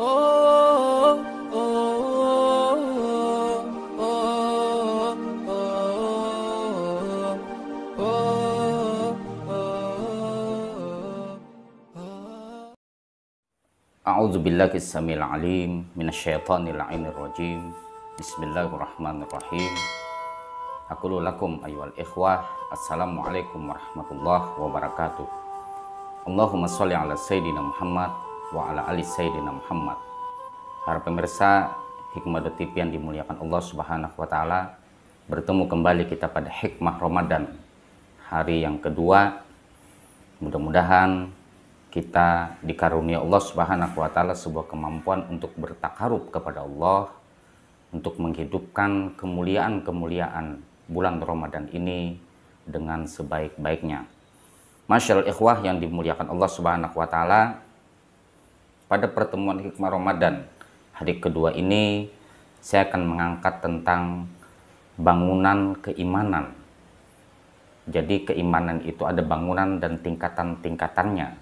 A'udzubillahi samil alim minasyaitonir la'inir rajim. Bismillahirrahmanirrahim. Aqulu lakum ayyuhal ikhwah, assalamualaikum warahmatullahi wabarakatuh. Allahumma sholli ala sayyidina Muhammad wa ala ali sayyidina Muhammad. Para pemirsa Hikmah.TV yang dimuliakan Allah Subhanahu wa taala, bertemu kembali kita pada Hikmah Ramadan hari yang kedua. Mudah-mudahan kita dikarunia Allah Subhanahu wa taala sebuah kemampuan untuk bertakarub kepada Allah, untuk menghidupkan kemuliaan-kemuliaan bulan Ramadan ini dengan sebaik-baiknya. Masyaallah ikhwah yang dimuliakan Allah Subhanahu wa taala, pada pertemuan Hikmah Ramadan hari kedua ini saya akan mengangkat tentang bangunan keimanan. Jadi keimanan itu ada bangunan dan tingkatan-tingkatannya.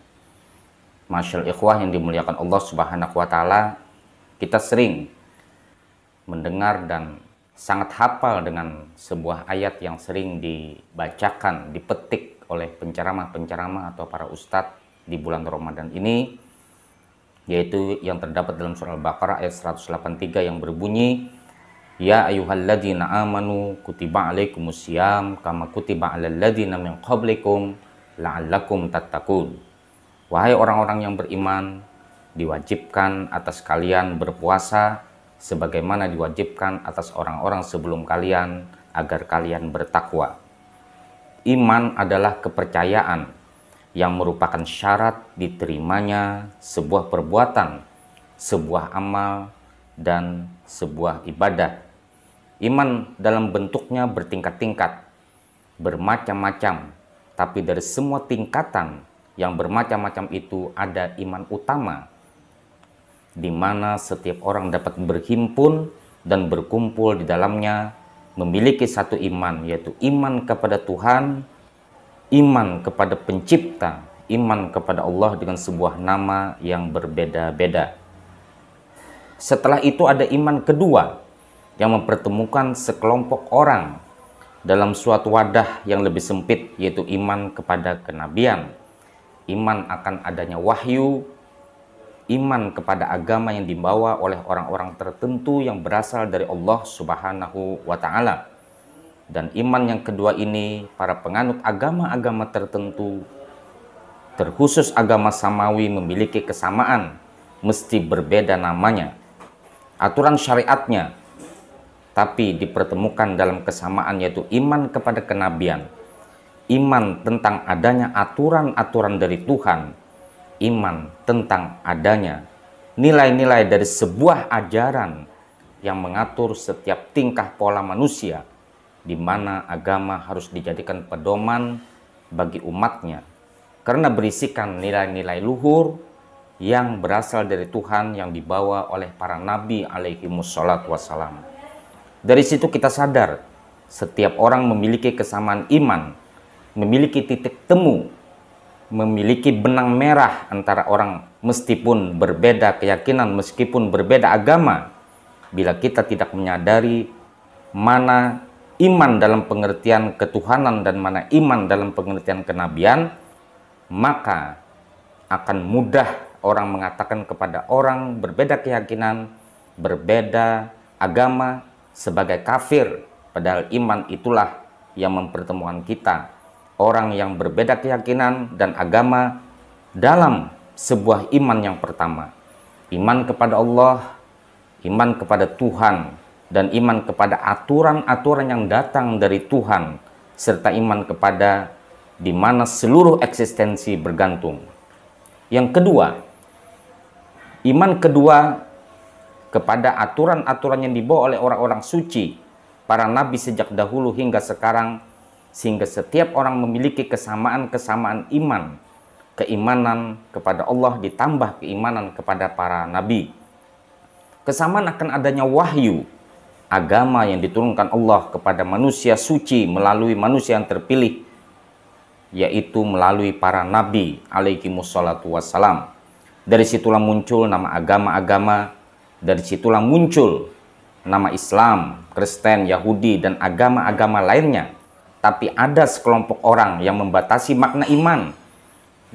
Masyaallah ikhwah yang dimuliakan Allah Subhanahu wa taala, kita sering mendengar dan sangat hafal dengan sebuah ayat yang sering dibacakan, dipetik oleh penceramah-penceramah atau para ustadz di bulan Ramadan ini, yaitu yang terdapat dalam surah Al-Baqarah ayat 183 yang berbunyi, Ya ayyuhalladzina amanu kutiba alaikumusiyam kama kutiba alal ladzina min qablikum la'allakum tattaqun. Wahai orang-orang yang beriman, diwajibkan atas kalian berpuasa sebagaimana diwajibkan atas orang-orang sebelum kalian agar kalian bertakwa. Iman adalah kepercayaan yang merupakan syarat diterimanya sebuah perbuatan, sebuah amal, dan sebuah ibadah. Iman dalam bentuknya bertingkat-tingkat, bermacam-macam, tapi dari semua tingkatan yang bermacam-macam itu ada iman utama, di mana setiap orang dapat berhimpun dan berkumpul di dalamnya memiliki satu iman, yaitu iman kepada Tuhan, iman kepada pencipta, iman kepada Allah dengan sebuah nama yang berbeda-beda. Setelah itu ada iman kedua yang mempertemukan sekelompok orang dalam suatu wadah yang lebih sempit, yaitu iman kepada kenabian, iman akan adanya wahyu, iman kepada agama yang dibawa oleh orang-orang tertentu yang berasal dari Allah Subhanahu wa taala. Dan iman yang kedua ini, para penganut agama-agama tertentu, terkhusus agama samawi, memiliki kesamaan, mesti berbeda namanya, aturan syariatnya, tapi dipertemukan dalam kesamaan, yaitu iman kepada kenabian, iman tentang adanya aturan-aturan dari Tuhan, iman tentang adanya nilai-nilai dari sebuah ajaran yang mengatur setiap tingkah pola manusia, di mana agama harus dijadikan pedoman bagi umatnya karena berisikan nilai-nilai luhur yang berasal dari Tuhan yang dibawa oleh para nabi alaihi wassalatu wassalam. Dari situ kita sadar setiap orang memiliki kesamaan iman, memiliki titik temu, memiliki benang merah antara orang meskipun berbeda keyakinan, meskipun berbeda agama. Bila kita tidak menyadari mana iman dalam pengertian ketuhanan dan mana iman dalam pengertian kenabian, maka akan mudah orang mengatakan kepada orang berbeda keyakinan, berbeda agama sebagai kafir, padahal iman itulah yang mempertemukan kita, orang yang berbeda keyakinan dan agama, dalam sebuah iman yang pertama, iman kepada Allah, iman kepada Tuhan, dan iman kepada aturan-aturan yang datang dari Tuhan, serta iman kepada di mana seluruh eksistensi bergantung. Yang kedua, iman kedua kepada aturan-aturan yang dibawa oleh orang-orang suci, para nabi sejak dahulu hingga sekarang, sehingga setiap orang memiliki kesamaan-kesamaan iman, keimanan kepada Allah ditambah keimanan kepada para nabi. Kesamaan akan adanya wahyu, agama yang diturunkan Allah kepada manusia suci melalui manusia yang terpilih, yaitu melalui para nabi alaihi wassalatu wassalam. Dari situlah muncul nama agama-agama, dari situlah muncul nama Islam, Kristen, Yahudi, dan agama-agama lainnya. Tapi ada sekelompok orang yang membatasi makna iman,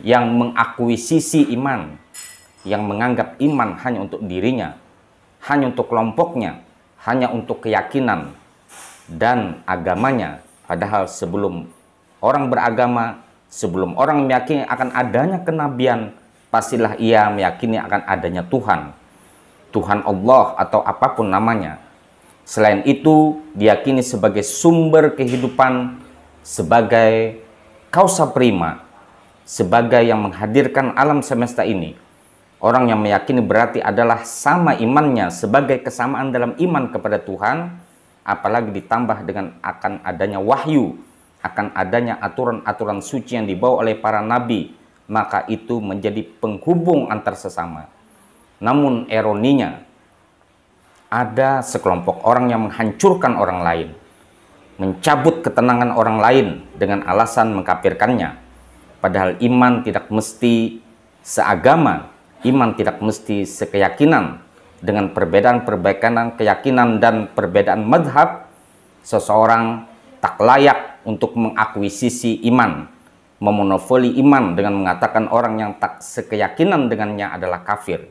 yang mengakuisisi iman, yang menganggap iman hanya untuk dirinya, hanya untuk kelompoknya, hanya untuk keyakinan dan agamanya. Padahal sebelum orang beragama, sebelum orang meyakini akan adanya kenabian, pastilah ia meyakini akan adanya Tuhan. Tuhan Allah atau apapun namanya. Selain itu, diyakini sebagai sumber kehidupan, sebagai causa prima, sebagai yang menghadirkan alam semesta ini. Orang yang meyakini berarti adalah sama imannya sebagai kesamaan dalam iman kepada Tuhan, apalagi ditambah dengan akan adanya wahyu, akan adanya aturan-aturan suci yang dibawa oleh para nabi, maka itu menjadi penghubung antar sesama. Namun ironinya, ada sekelompok orang yang menghancurkan orang lain, mencabut ketenangan orang lain dengan alasan mengkafirkannya. Padahal iman tidak mesti seagama, iman tidak mesti sekeyakinan. Dengan perbedaan-perbedaan keyakinan dan perbedaan madhab, seseorang tak layak untuk mengakuisisi iman, memonopoli iman dengan mengatakan orang yang tak sekeyakinan dengannya adalah kafir.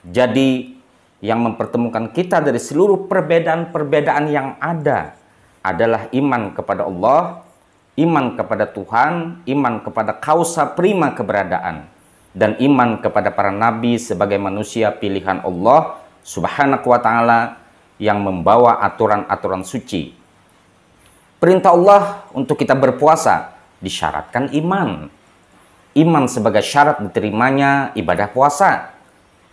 Jadi yang mempertemukan kita dari seluruh perbedaan-perbedaan yang ada adalah iman kepada Allah, iman kepada Tuhan, iman kepada causa prima keberadaan, dan iman kepada para nabi sebagai manusia pilihan Allah Subhanahu wa ta'ala yang membawa aturan-aturan suci. Perintah Allah untuk kita berpuasa disyaratkan iman. Iman sebagai syarat diterimanya ibadah puasa.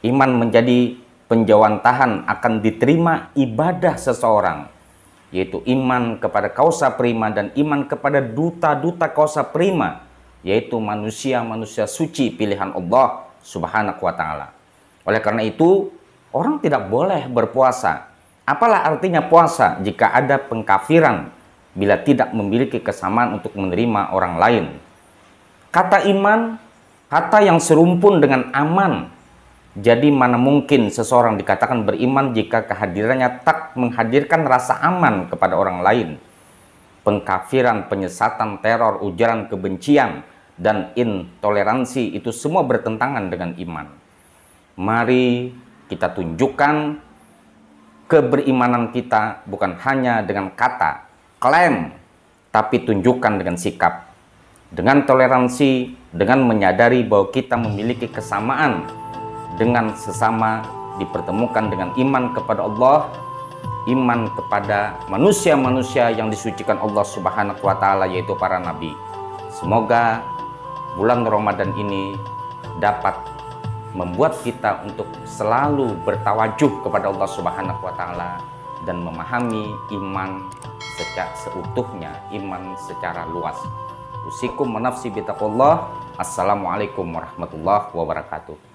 Iman menjadi penjawantahan akan diterima ibadah seseorang, yaitu iman kepada causa prima dan iman kepada duta-duta causa prima, yaitu manusia-manusia suci pilihan Allah Subhanahu wa ta'ala. Oleh karena itu, orang tidak boleh berpuasa. Apalah artinya puasa jika ada pengkafiran bila tidak memiliki kesamaan untuk menerima orang lain? Kata iman, kata yang serumpun dengan aman. Jadi mana mungkin seseorang dikatakan beriman jika kehadirannya tak menghadirkan rasa aman kepada orang lain? Pengkafiran, penyesatan, teror, ujaran kebencian, dan intoleransi itu semua bertentangan dengan iman. Mari kita tunjukkan keberimanan kita bukan hanya dengan kata, klaim, tapi tunjukkan dengan sikap. Dengan toleransi, dengan menyadari bahwa kita memiliki kesamaan dengan sesama, dipertemukan dengan iman kepada Allah, iman kepada manusia-manusia yang disucikan Allah Subhanahu wa ta'ala, yaitu para nabi. Semoga bulan Ramadan ini dapat membuat kita untuk selalu bertawajuh kepada Allah Subhanahu wa ta'ala dan memahami iman secara seutuhnya, iman secara luas. Usikum wa nafsi bitaqullah. Assalamualaikum warahmatullahi wabarakatuh.